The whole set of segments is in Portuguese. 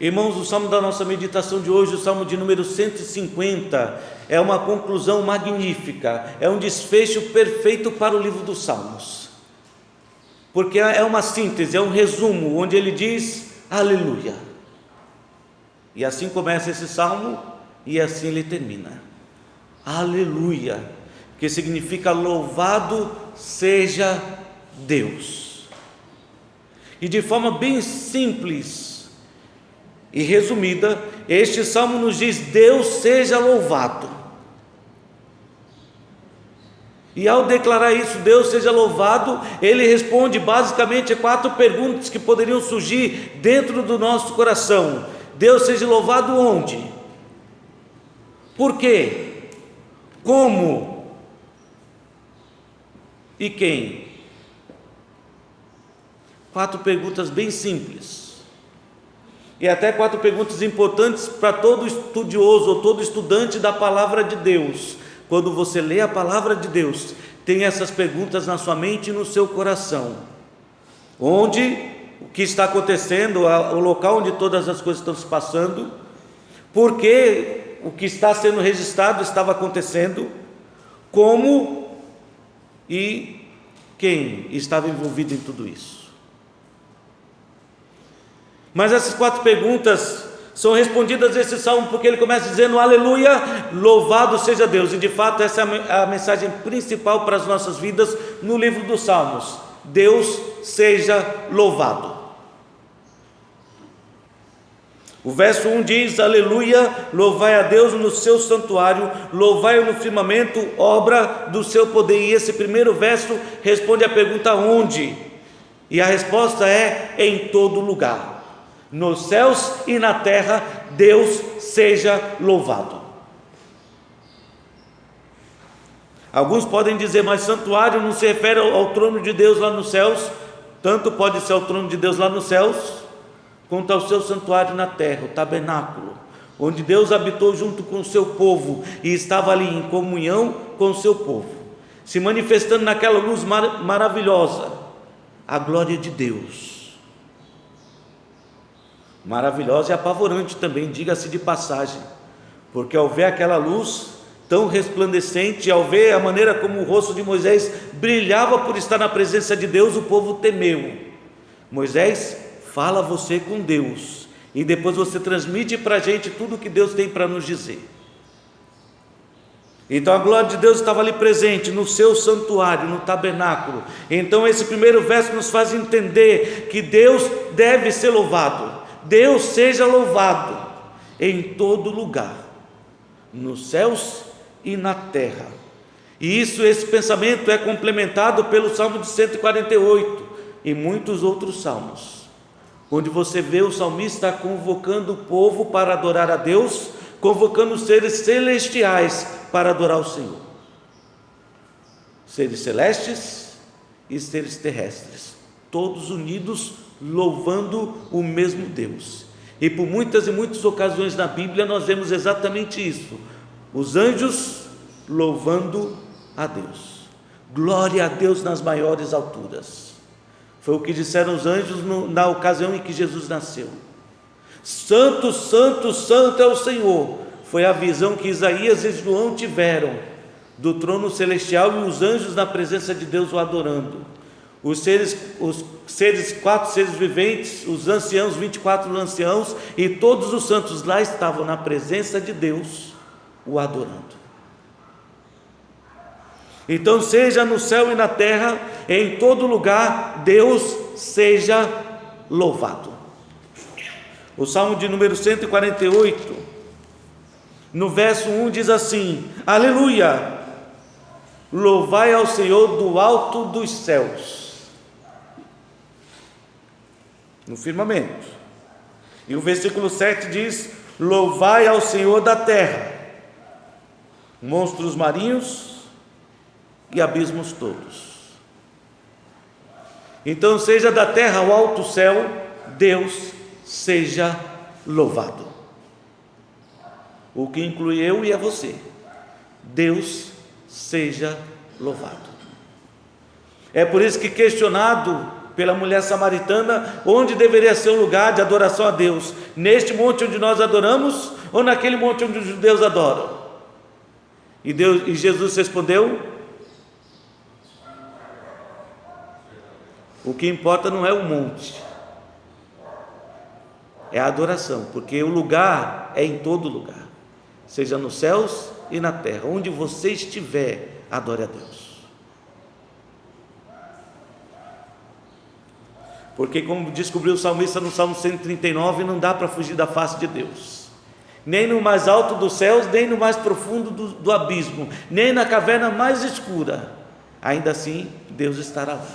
Irmãos, o salmo da nossa meditação de hoje, o salmo de número 150, é uma conclusão magnífica, é um desfecho perfeito para o livro dos Salmos, porque é uma síntese, é um resumo, onde ele diz aleluia, e assim começa esse salmo, e assim ele termina, aleluia, que significa louvado seja Deus. E de forma bem simples e resumida, este salmo nos diz: Deus seja louvado. E ao declarar isso, Deus seja louvado, ele responde basicamente a 4 perguntas que poderiam surgir dentro do nosso coração. Deus seja louvado onde? Por quê? Como? E quem? 4 perguntas bem simples. E até 4 perguntas importantes para todo estudioso ou todo estudante da palavra de Deus. Quando você lê a palavra de Deus, tem essas perguntas na sua mente e no seu coração. Onde? O que está acontecendo? O local onde todas as coisas estão se passando? Por que o que está sendo registrado estava acontecendo? Como? E quem estava envolvido em tudo isso? Mas essas 4 perguntas são respondidas nesse salmo, porque ele começa dizendo aleluia, louvado seja Deus. E de fato essa é a mensagem principal para as nossas vidas no livro dos Salmos: Deus seja louvado. O verso 1 diz: aleluia, louvai a Deus no seu santuário, louvai-o no firmamento, obra do seu poder. E esse primeiro verso responde à pergunta onde? E a resposta é em todo lugar. Nos céus e na terra, Deus seja louvado. Alguns podem dizer, mas santuário não se refere ao trono de Deus lá nos céus. Tanto pode ser o trono de Deus lá nos céus, quanto ao seu santuário na terra, o tabernáculo, onde Deus habitou junto com o seu povo e estava ali em comunhão com o seu povo, se manifestando naquela luz maravilhosa, a glória de Deus. Maravilhosa e apavorante também, diga-se de passagem, porque ao ver aquela luz tão resplandecente, ao ver a maneira como o rosto de Moisés brilhava por estar na presença de Deus, o povo temeu. Moisés, fala você com Deus, e depois você transmite para a gente tudo o que Deus tem para nos dizer. Então a glória de Deus estava ali presente no seu santuário, no tabernáculo. Então esse primeiro verso nos faz entender que Deus deve ser louvado. Deus seja louvado em todo lugar, nos céus e na terra. E esse pensamento é complementado pelo Salmo de 148 e muitos outros salmos, onde você vê o salmista convocando o povo para adorar a Deus, convocando os seres celestiais para adorar o Senhor, seres celestes e seres terrestres, todos unidos louvando o mesmo Deus. E por muitas e muitas ocasiões na Bíblia nós vemos exatamente isso: os anjos louvando a Deus. Glória a Deus nas maiores alturas. Foi o que disseram os anjos na ocasião em que Jesus nasceu. Santo, santo, santo é o Senhor. Foi a visão que Isaías e João tiveram do trono celestial e os anjos na presença de Deus o adorando. Os 4 seres viventes, os anciãos, 24 anciãos e todos os santos lá estavam na presença de Deus o adorando. Então seja no céu e na terra, em todo lugar, Deus seja louvado. O Salmo de número 148, no verso 1 diz assim: aleluia, louvai ao Senhor do alto dos céus, no firmamento. E o versículo 7 diz: louvai ao Senhor da terra, monstros marinhos e abismos todos. Então seja da terra ao alto céu, Deus seja louvado, o que inclui eu e a você. Deus seja louvado. É por isso que, questionado pela mulher samaritana onde deveria ser o lugar de adoração a Deus: neste monte onde nós adoramos ou naquele monte onde os judeus adoram? E Jesus respondeu: o que importa não é o monte, é a adoração, porque o lugar é em todo lugar, seja nos céus e na terra, onde você estiver, adore a Deus. Porque, como descobriu o salmista no Salmo 139, não dá para fugir da face de Deus, nem no mais alto dos céus, nem no mais profundo do abismo, nem na caverna mais escura, ainda assim Deus estará lá.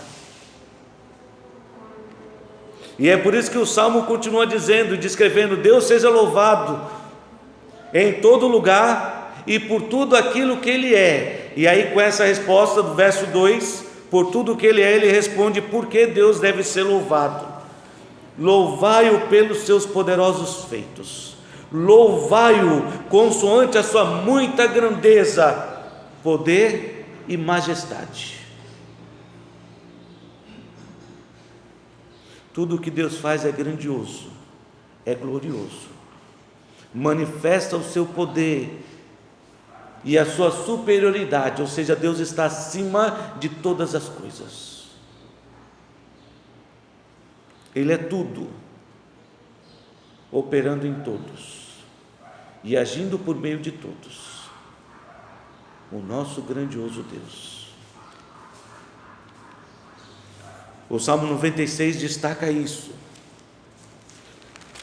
E é por isso que o Salmo continua dizendo, descrevendo: Deus seja louvado em todo lugar e por tudo aquilo que Ele é. E aí, com essa resposta do verso 2, por tudo que Ele é, Ele responde por que Deus deve ser louvado. Louvai-o pelos seus poderosos feitos, louvai-o consoante a sua muita grandeza, poder e majestade. Tudo o que Deus faz é grandioso, é glorioso, manifesta o seu poder e a sua superioridade, ou seja, Deus está acima de todas as coisas. Ele é tudo, operando em todos e agindo por meio de todos, o nosso grandioso Deus. O Salmo 96 destaca isso.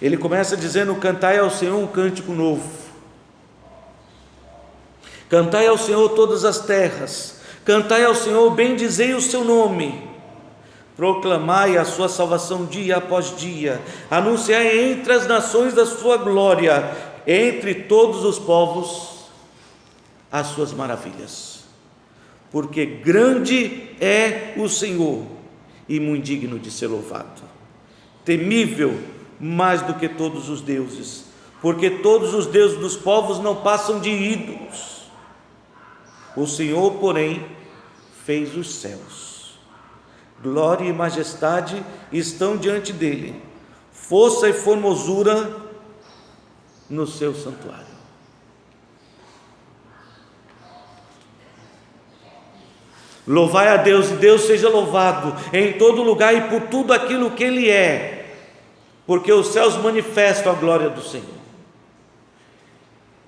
Ele começa dizendo: cantai ao Senhor um cântico novo, cantai ao Senhor todas as terras, cantai ao Senhor, bendizei o seu nome, proclamai a sua salvação dia após dia, anunciai entre as nações da sua glória, entre todos os povos as suas maravilhas, porque grande é o Senhor e muito digno de ser louvado, temível mais do que todos os deuses, porque todos os deuses dos povos não passam de ídolos. O Senhor, porém, fez os céus, glória e majestade estão diante dele, força e formosura no seu santuário. Louvai a Deus, e Deus seja louvado em todo lugar e por tudo aquilo que Ele é, porque os céus manifestam a glória do Senhor,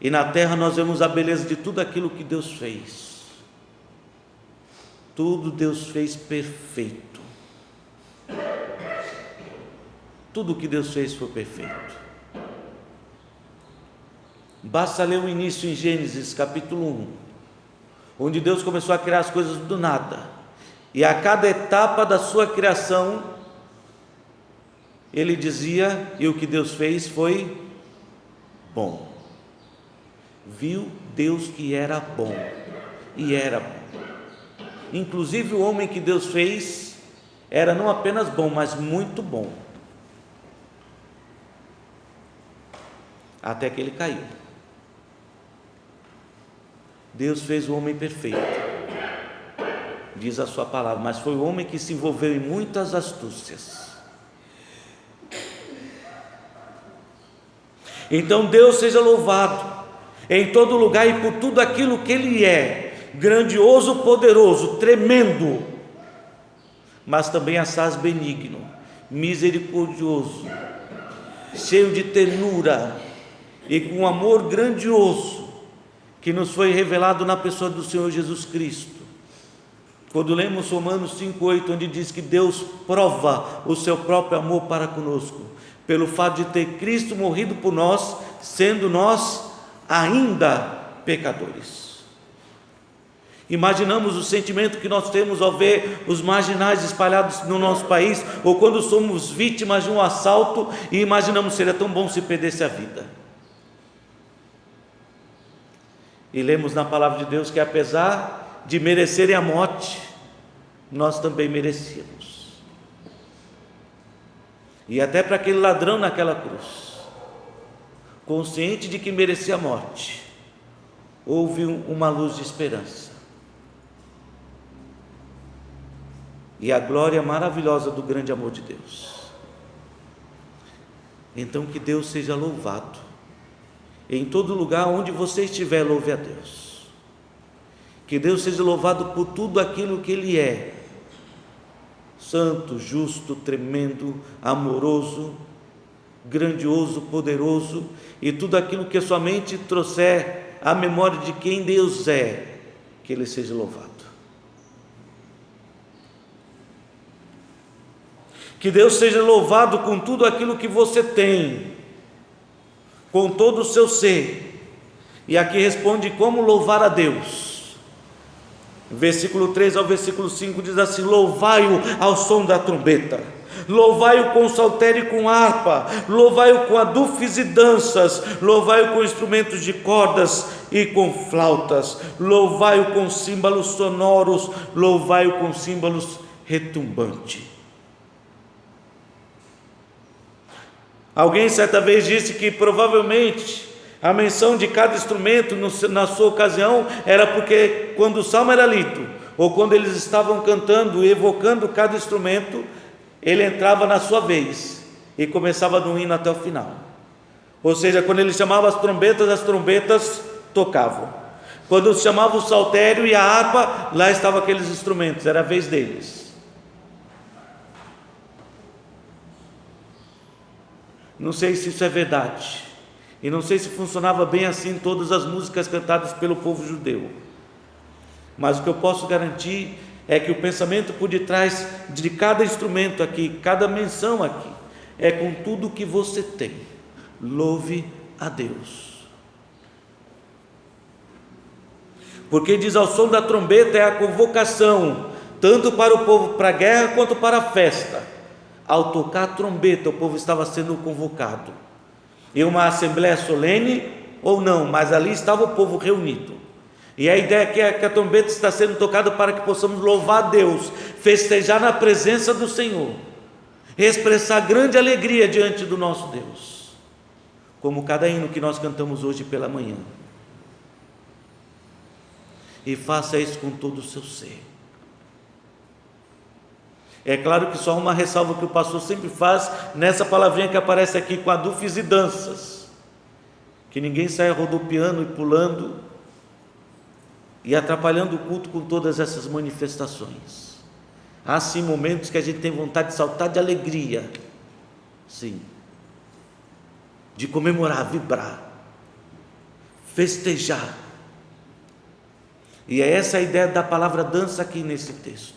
e na terra nós vemos a beleza de tudo aquilo que Deus fez. Tudo Deus fez perfeito, tudo que Deus fez foi perfeito. Basta ler o início em Gênesis capítulo 1, onde Deus começou a criar as coisas do nada, e a cada etapa da sua criação, Ele dizia, e o que Deus fez foi bom. Viu Deus que era bom, e era bom. Inclusive o homem que Deus fez era não apenas bom, mas muito bom, até que ele caiu. Deus fez o homem perfeito, diz a sua palavra, mas foi o homem que se envolveu em muitas astúcias. Então Deus seja louvado em todo lugar e por tudo aquilo que Ele é, grandioso, poderoso, tremendo, mas também assaz benigno, misericordioso, cheio de ternura e com amor grandioso, que nos foi revelado na pessoa do Senhor Jesus Cristo. Quando lemos Romanos 5,8, onde diz que Deus prova o seu próprio amor para conosco, pelo fato de ter Cristo morrido por nós, sendo nós ainda pecadores. Imaginamos o sentimento que nós temos ao ver os marginais espalhados no nosso país, ou quando somos vítimas de um assalto e imaginamos seria tão bom se perdesse a vida. E lemos na palavra de Deus que apesar de merecerem a morte, nós também merecíamos. E até para aquele ladrão naquela cruz, consciente de que merecia a morte, houve uma luz de esperança. e a glória maravilhosa do grande amor de Deus. Então que Deus seja louvado. Em todo lugar onde você estiver, louve a Deus. Que Deus seja louvado por tudo aquilo que Ele é: santo, justo, tremendo, amoroso, grandioso, poderoso, e tudo aquilo que a sua mente trouxer à memória de quem Deus é, que Ele seja louvado. Que Deus seja louvado com tudo aquilo que você tem, com todo o seu ser. E aqui responde como louvar a Deus. Versículo 3 ao versículo 5 diz assim: louvai-o ao som da trombeta, louvai-o com saltério e com harpa, louvai-o com adufes e danças, louvai-o com instrumentos de cordas e com flautas, louvai-o com símbolos sonoros, louvai-o com símbolos retumbantes. Alguém certa vez disse que provavelmente a menção de cada instrumento na sua ocasião era porque quando o salmo era lido, ou quando eles estavam cantando e evocando cada instrumento, ele entrava na sua vez e começava no hino até o final. Ou seja, quando ele chamava as trombetas tocavam. Quando chamava o saltério e a harpa, lá estavam aqueles instrumentos, era a vez deles. Não sei se isso é verdade, e não sei se funcionava bem assim em todas as músicas cantadas pelo povo judeu, mas o que eu posso garantir é que o pensamento por detrás de cada instrumento aqui, cada menção aqui, é com tudo que você tem, louve a Deus. Porque diz: ao som da trombeta é a convocação, tanto para o povo para a guerra quanto para a festa. Ao tocar a trombeta, o povo estava sendo convocado, em uma assembleia solene ou não, mas ali estava o povo reunido. E a ideia aqui é que a trombeta está sendo tocada para que possamos louvar a Deus, festejar na presença do Senhor, expressar grande alegria diante do nosso Deus, como cada hino que nós cantamos hoje pela manhã. E faça isso com todo o seu ser. É claro que só uma ressalva que o pastor sempre faz nessa palavrinha que aparece aqui, com adufes e danças, que ninguém saia rodopiando e pulando e atrapalhando o culto com todas essas manifestações. Há sim momentos que a gente tem vontade de saltar de alegria, sim, de comemorar, vibrar, festejar. E é essa a ideia da palavra dança aqui nesse texto: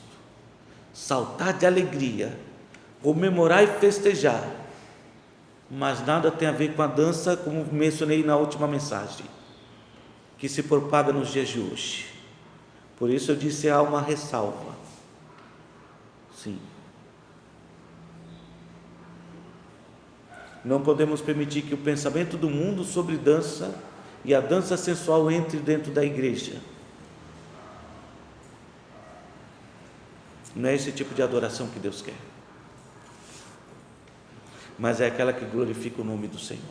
saltar de alegria, comemorar e festejar. Mas nada tem a ver com a dança, como mencionei na última mensagem, que se propaga nos dias de hoje. Por isso eu disse: há uma ressalva. Sim, não podemos permitir que o pensamento do mundo sobre dança e a dança sensual entre dentro da igreja. Não é esse tipo de adoração que Deus quer, mas é aquela que glorifica o nome do Senhor.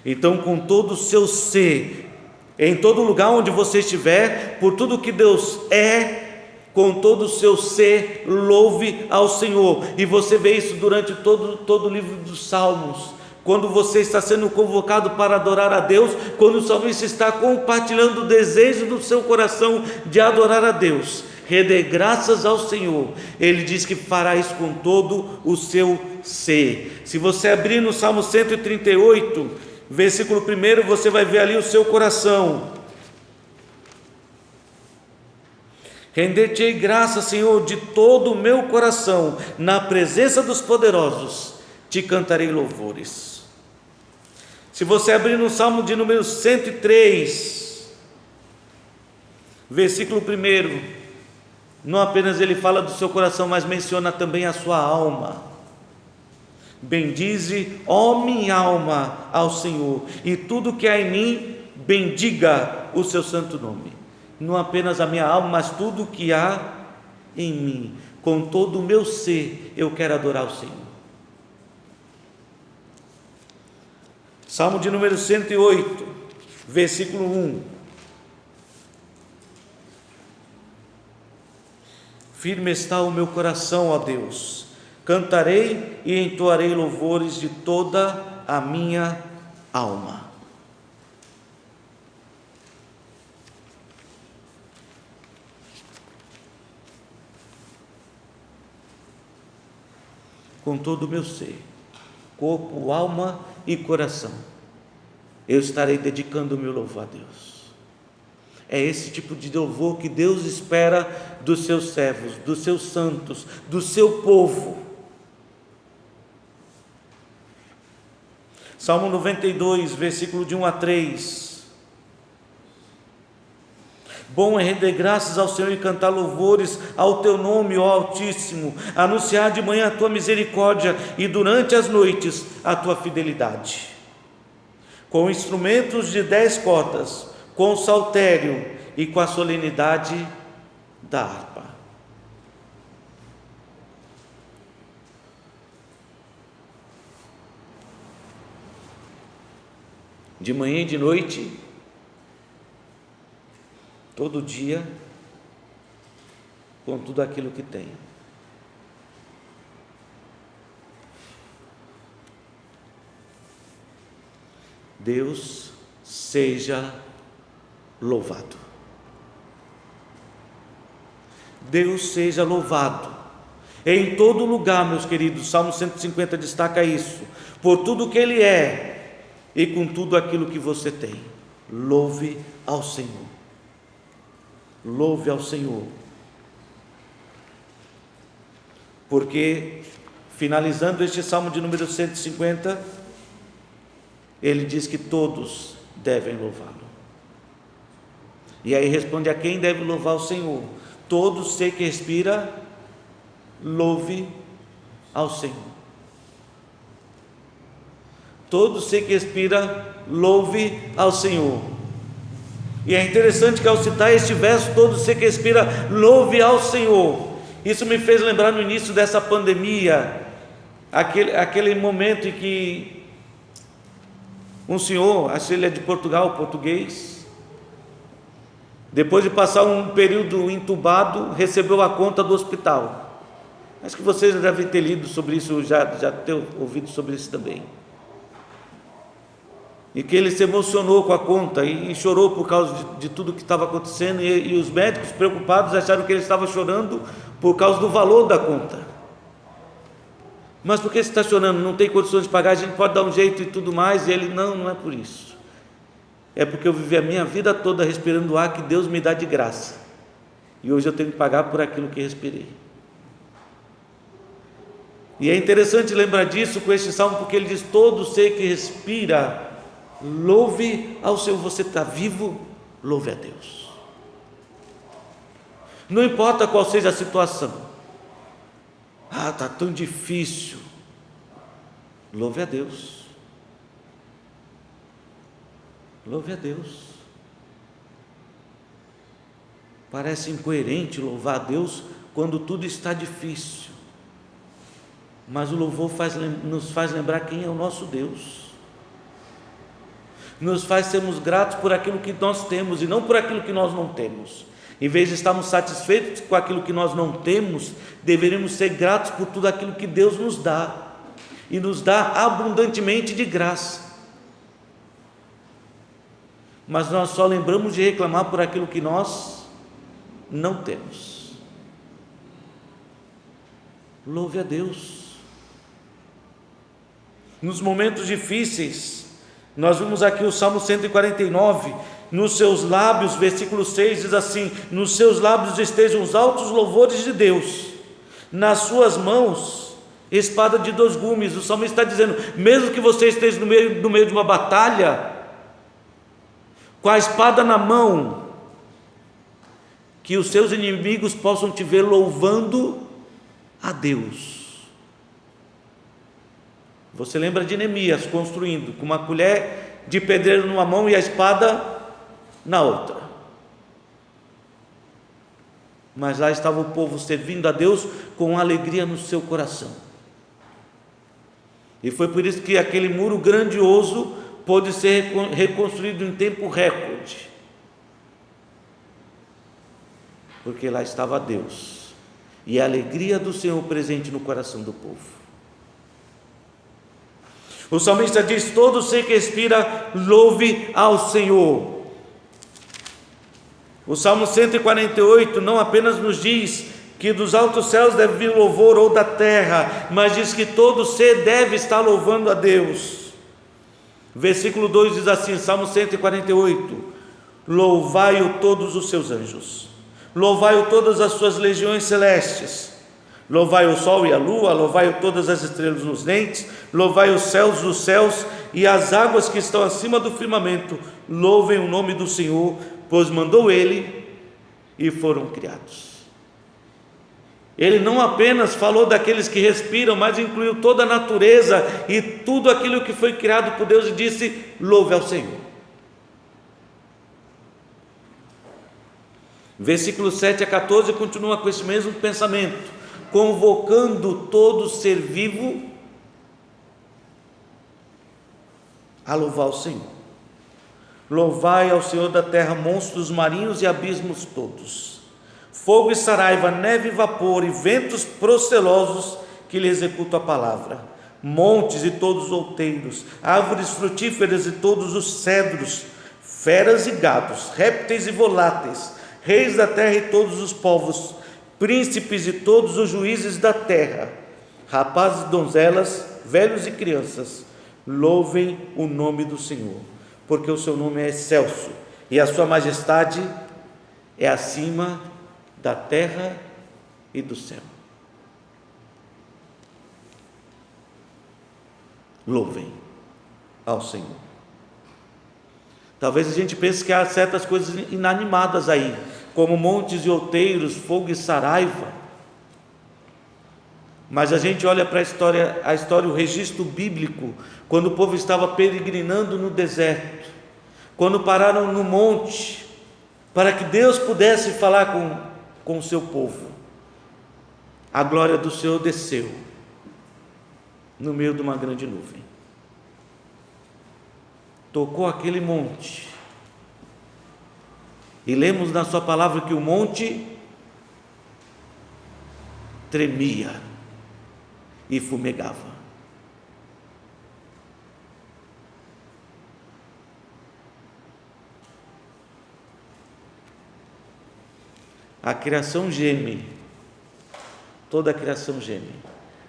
Então, com todo o seu ser, em todo lugar onde você estiver, por tudo que Deus é, com todo o seu ser, louve ao Senhor. E você vê isso durante todo o livro dos Salmos, quando você está sendo convocado para adorar a Deus, quando o salmista está compartilhando o desejo do seu coração de adorar a Deus, render graças ao Senhor, ele diz que fará isso com todo o seu ser. Se você abrir no Salmo 138, versículo 1, você vai ver ali o seu coração: render-te-ei graça, Senhor, de todo o meu coração, na presença dos poderosos te cantarei louvores. Se você abrir no Salmo de número 103, versículo 1, não apenas ele fala do seu coração, mas menciona também a sua alma. Bendize, ó minha alma, ao Senhor, e tudo que há em mim, bendiga o seu santo nome. Não apenas a minha alma, mas tudo que há em mim, com todo o meu ser, eu quero adorar o Senhor. Salmo de número 108, versículo 1. Firme está o meu coração, ó Deus. Cantarei e entoarei louvores de toda a minha alma. Com todo o meu ser, corpo, alma e coração, eu estarei dedicando o meu louvor a Deus. É esse tipo de louvor que Deus espera dos seus servos, dos seus santos, do seu povo. Salmo 92, versículo de 1 a 3. Bom é render graças ao Senhor e cantar louvores ao teu nome, ó Altíssimo, anunciar de manhã a tua misericórdia e durante as noites a tua fidelidade. Com instrumentos de 10 cordas, com o saltério e com a solenidade da harpa. De manhã e de noite, todo dia, com tudo aquilo que tenho. Deus seja louvado. Deus seja louvado. Em todo lugar, meus queridos, Salmo 150 destaca isso. Por tudo que Ele é e com tudo aquilo que você tem. Louve ao Senhor. Louve ao Senhor, porque finalizando este Salmo de número 150, ele diz que todos devem louvá-lo. E aí responde: a quem deve louvar o Senhor? Todo ser que respira, louve ao Senhor. Todo ser que respira, louve ao Senhor. E é interessante que ao citar este verso, todo ser que respira, louve ao Senhor. Isso me fez lembrar no início dessa pandemia, aquele momento em que um senhor, acho que ele é de Portugal, português, depois de passar um período entubado, recebeu a conta do hospital. Acho que vocês já devem ter lido sobre isso, já ter ouvido sobre isso também. E que ele se emocionou com a conta e chorou por causa de tudo que estava acontecendo, e os médicos preocupados acharam que ele estava chorando por causa do valor da conta. Mas por que você está chorando? Não tem condições de pagar, a gente pode dar um jeito e tudo mais. E ele: não é por isso, é porque eu vivi a minha vida toda respirando o ar que Deus me dá de graça, e hoje eu tenho que pagar por aquilo que respirei. E é interessante lembrar disso com este salmo, porque ele diz: todo ser que respira, louve ao Senhor. Você está vivo, louve a Deus. Não importa qual seja a situação. Está tão difícil. Louve a Deus. Louve a Deus. Parece incoerente louvar a Deus quando tudo está difícil. Mas o louvor nos faz lembrar quem é o nosso Deus. Nos faz sermos gratos por aquilo que nós temos e não por aquilo que nós não temos. Em vez de estarmos satisfeitos com aquilo que nós não temos, deveríamos ser gratos por tudo aquilo que Deus nos dá, e nos dá abundantemente de graça. Mas nós só lembramos de reclamar por aquilo que nós não temos. Louve a Deus. Nos momentos difíceis, nós vimos aqui o Salmo 149, nos seus lábios, versículo 6 diz assim: nos seus lábios estejam os altos louvores de Deus, nas suas mãos espada de 2 gumes. O salmista está dizendo: mesmo que você esteja no meio de uma batalha, com a espada na mão, que os seus inimigos possam te ver louvando a Deus. Você lembra de Neemias construindo com uma colher de pedreiro numa mão e a espada na outra. Mas lá estava o povo servindo a Deus com alegria no seu coração. E foi por isso que aquele muro grandioso pôde ser reconstruído em tempo recorde. Porque lá estava Deus. e a alegria do Senhor presente no coração do povo. O salmista diz: todo ser que respira, louve ao Senhor. O Salmo 148 não apenas nos diz que dos altos céus deve vir louvor, ou da terra, mas diz que todo ser deve estar louvando a Deus. Versículo 2 diz assim, Salmo 148: louvai-o todos os seus anjos, louvai-o todas as suas legiões celestes, louvai o sol e a lua, louvai todas as estrelas nos dentes, louvai os céus dos céus e as águas que estão acima do firmamento, louvem o nome do Senhor, pois mandou Ele e foram criados. Ele não apenas falou daqueles que respiram, mas incluiu toda a natureza e tudo aquilo que foi criado por Deus e disse: louve ao Senhor. Versículos 7 a 14 continua com esse mesmo pensamento, convocando todo ser vivo a louvar o Senhor. Louvai ao Senhor da terra, monstros marinhos e abismos todos, fogo e saraiva, neve e vapor, e ventos procelosos que lhe executam a palavra, montes e todos os outeiros, árvores frutíferas e todos os cedros, feras e gados, répteis e voláteis, reis da terra e todos os povos, príncipes e todos os juízes da terra, rapazes e donzelas, velhos e crianças, louvem o nome do Senhor, porque o seu nome é excelso e a sua majestade é acima da terra e do céu. Louvem ao Senhor. Talvez a gente pense que há certas coisas inanimadas aí, como montes e outeiros, fogo e saraiva, mas a gente olha para a história, o registro bíblico, quando o povo estava peregrinando no deserto, quando pararam no monte, para que Deus pudesse falar com o seu povo, a glória do Senhor desceu no meio de uma grande nuvem, tocou aquele monte, e lemos na sua palavra que o monte tremia e fumegava. A criação geme, toda a criação geme,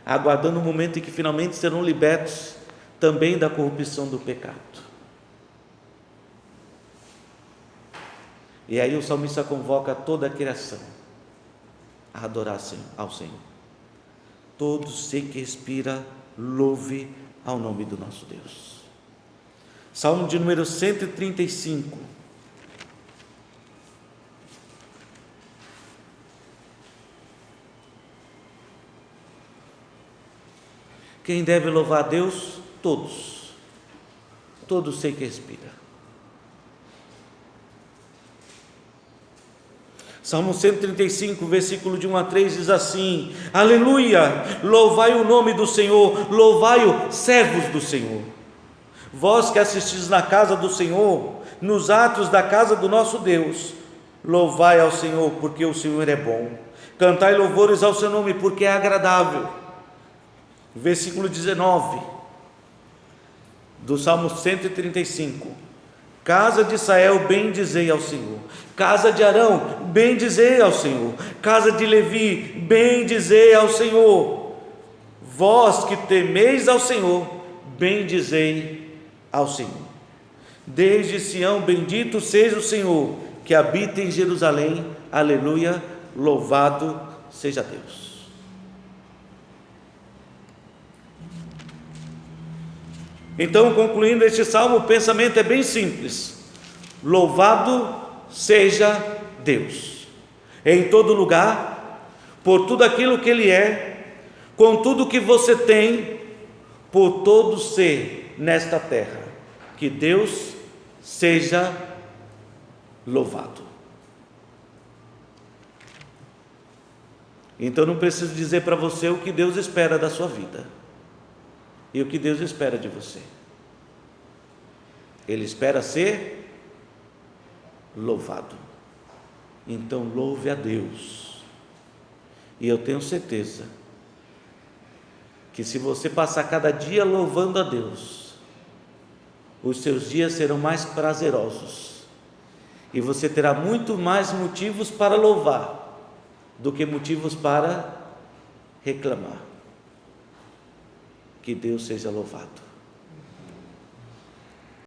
aguardando o momento em que finalmente serão libertos também da corrupção do pecado. E aí o salmista convoca toda a criação a adorar ao Senhor. Todo ser que respira, louve ao nome do nosso Deus. Salmo de número 135. Quem deve louvar a Deus? Todos. Todo ser que respira. Salmo 135, versículo de 1 a 3 diz assim: aleluia, louvai o nome do Senhor, louvai-o, servos do Senhor. Vós que assistis na casa do Senhor, nos atos da casa do nosso Deus, louvai ao Senhor, porque o Senhor é bom. Cantai louvores ao seu nome, porque é agradável. Versículo 19 do Salmo 135: casa de Israel, bendizei ao Senhor. Casa de Arão, bendizei ao Senhor. Casa de Levi, bendizei ao Senhor. Vós que temeis ao Senhor, bendizei ao Senhor. Desde Sião, bendito seja o Senhor, que habita em Jerusalém. Aleluia, louvado seja Deus. Então, concluindo este salmo, o pensamento é bem simples: louvado seja Deus, em todo lugar, por tudo aquilo que Ele é, com tudo que você tem, por todo ser nesta terra, que Deus seja louvado. Então não preciso dizer para você o que Deus espera da sua vida e o que Deus espera de você. Ele espera ser louvado. Então louve a Deus E eu tenho certeza que se você passar cada dia louvando a Deus, os seus dias serão mais prazerosos e você terá muito mais motivos para louvar do que motivos para reclamar. Que Deus seja louvado.